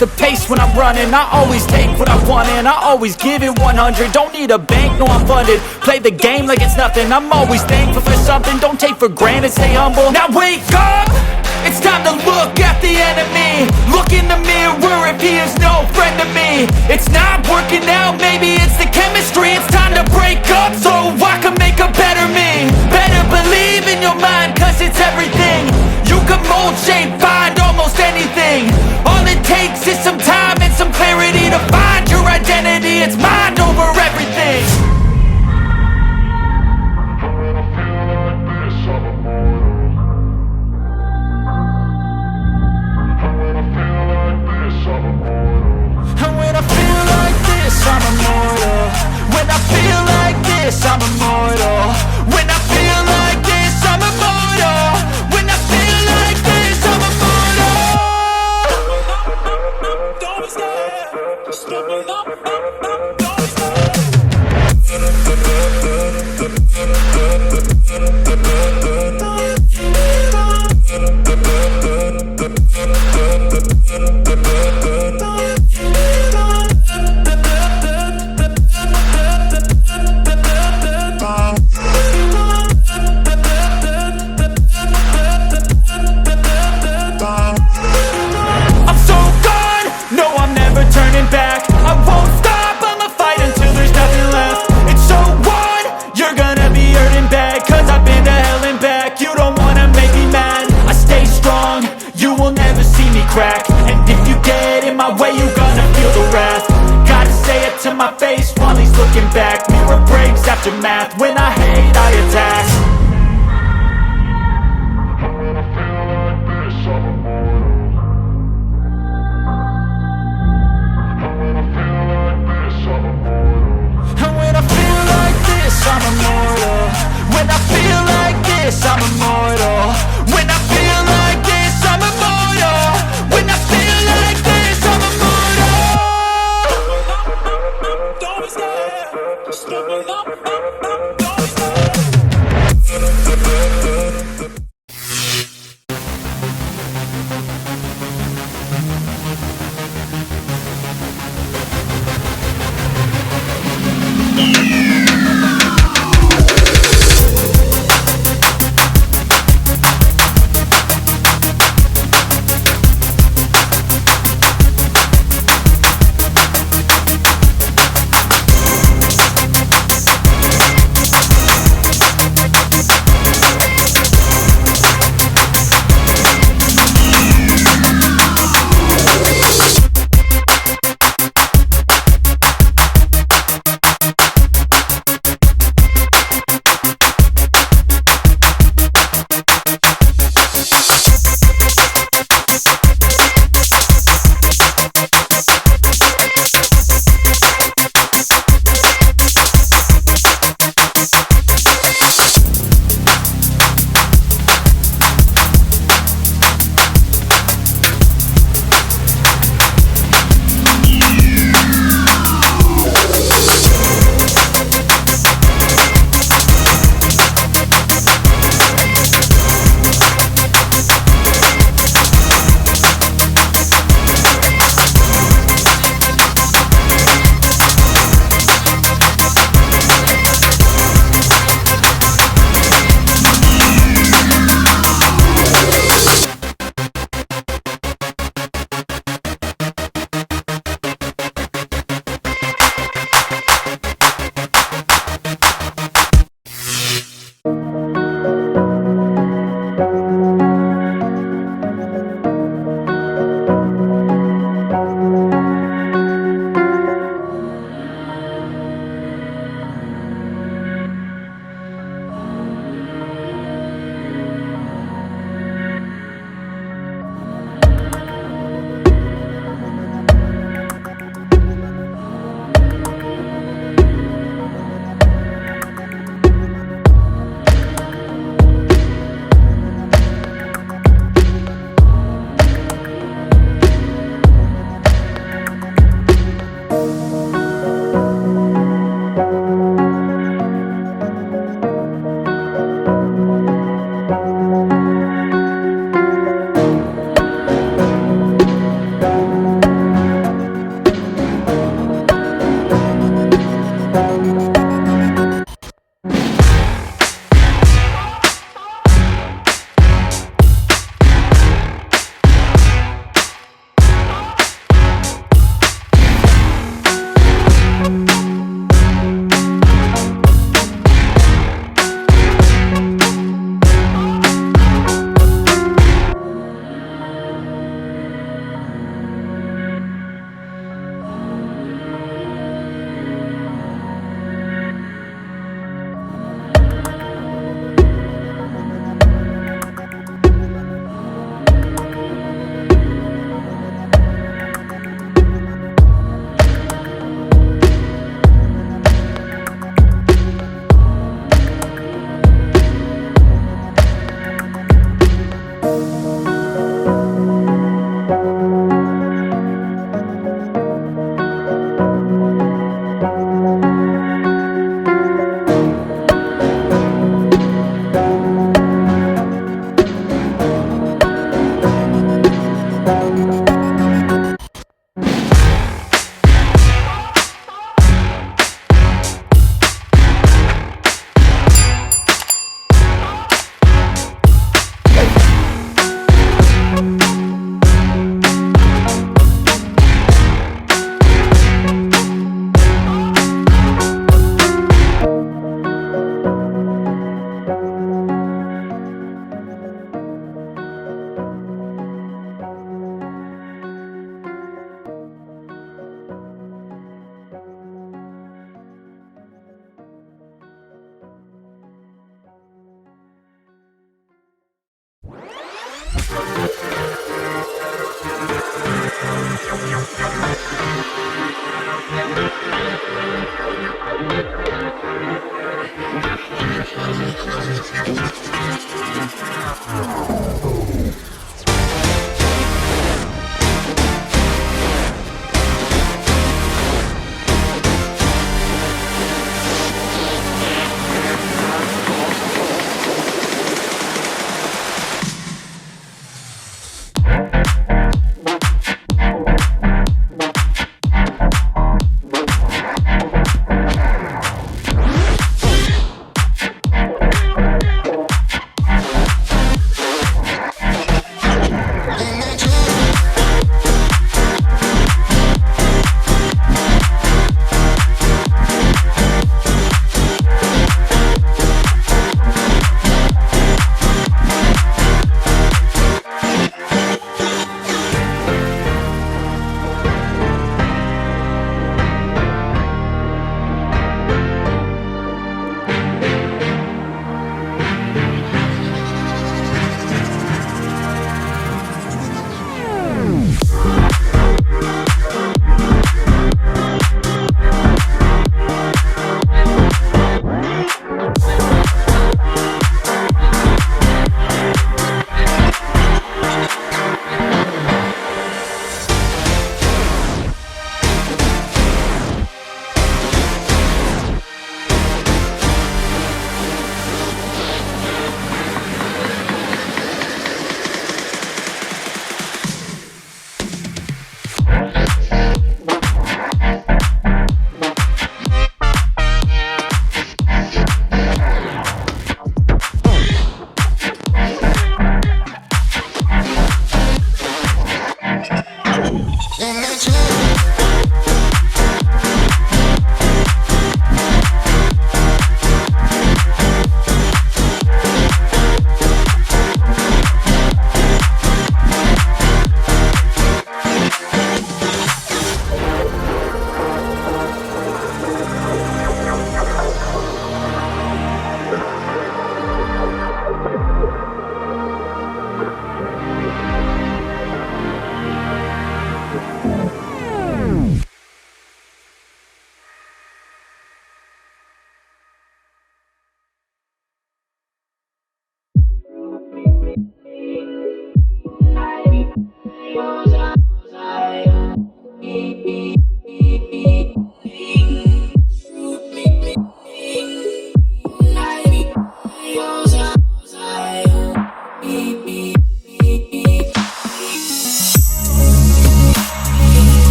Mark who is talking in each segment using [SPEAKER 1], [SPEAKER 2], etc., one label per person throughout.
[SPEAKER 1] the pace when I'm running. I always take what I want and I always give it 100. Don't need a bank, no I'm funded. Play the game like it's nothing. I'm always thankful for something. Don't take for granted, stay humble. Now wake up! It's time to look at the enemy. Look in the mirror if he is no friend to me. It's not working out, maybe it's the chemistry. It's time to break up so I can make a better me. Better believe in your mind, cause it's everything. You can mold, shape, find almost anything. All it takes is some time and some clarity to find your identity. It's mind over everything. And when I feel like this, I'm immortal. When I feel like this, I'm immortal. When I feel like this, I'm immortal. When I feel like this, I'm immortal. Don't stop. I'm so gone, no I'm never turning back. I won't stop, I'm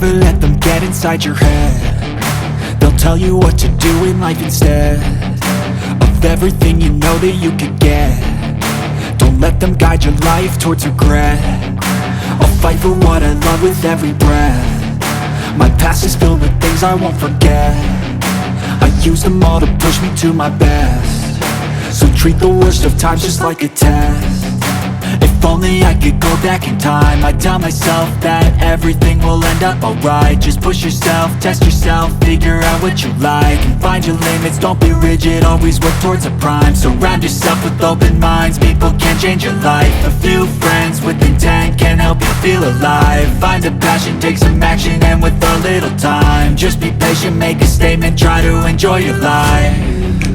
[SPEAKER 1] never let them get inside your head. They'll tell you what to do in life instead of everything you know that you could get. Don't let them guide your life towards regret. I'll fight for what I love with every breath. My past is filled with things I won't forget. I use them all to push me to my best. So treat the worst of times just like a test. If only I could go back in time, I'd tell myself that everything will end up alright. Just push yourself, test yourself, figure out what you like, and find your limits, don't be rigid, always work towards a prime. Surround yourself with open minds, people can change your life. A few friends with intent can help you feel alive. Find a passion, take some action, and with a little time, just be patient, make a statement, try to enjoy your life.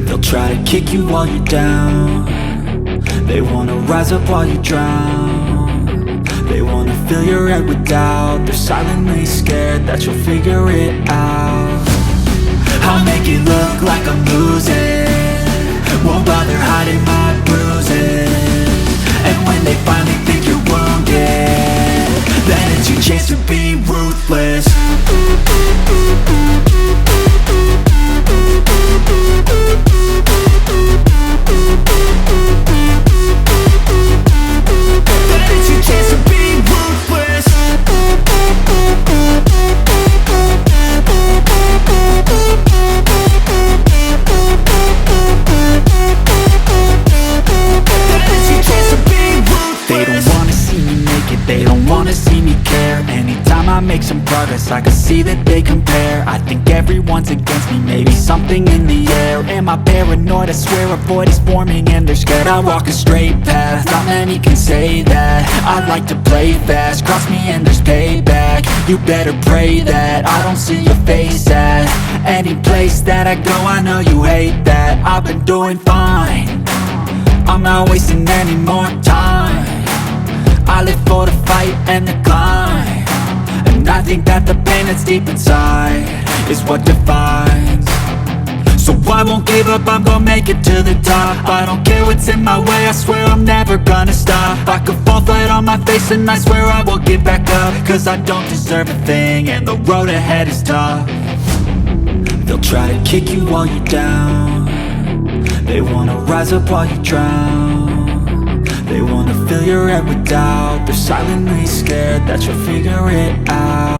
[SPEAKER 1] They'll try to kick you while you're down. They wanna rise up while you drown. They wanna fill your head with doubt. They're silently scared that you'll figure it out. I'll make it look like I'm losing, won't bother hiding my bruises. And when they finally think you're wounded, then it's your chance to be ruthless. Make some progress, I can see that they compare. I think everyone's against me, maybe something in the air. Am I paranoid? I swear a void is forming and they're scared. I walk a straight path, not many can say that. I like to play fast, cross me and there's payback. You better pray that I don't see your face at any place that I go. I know you hate that. I've been doing fine, I'm not wasting any more time. I live for the fight and the climb, and I think that the pain that's deep inside is what defines. So I won't give up, I'm gonna make it to the top. I don't care what's in my way, I swear I'm never gonna stop. I could fall flat on my face and I swear I will get back up, cause I don't deserve a thing and the road ahead is tough. They'll try to kick you while you're down. They wanna rise up while you drown. They wanna fill your head with doubt. They're silently scared that you'll figure it out.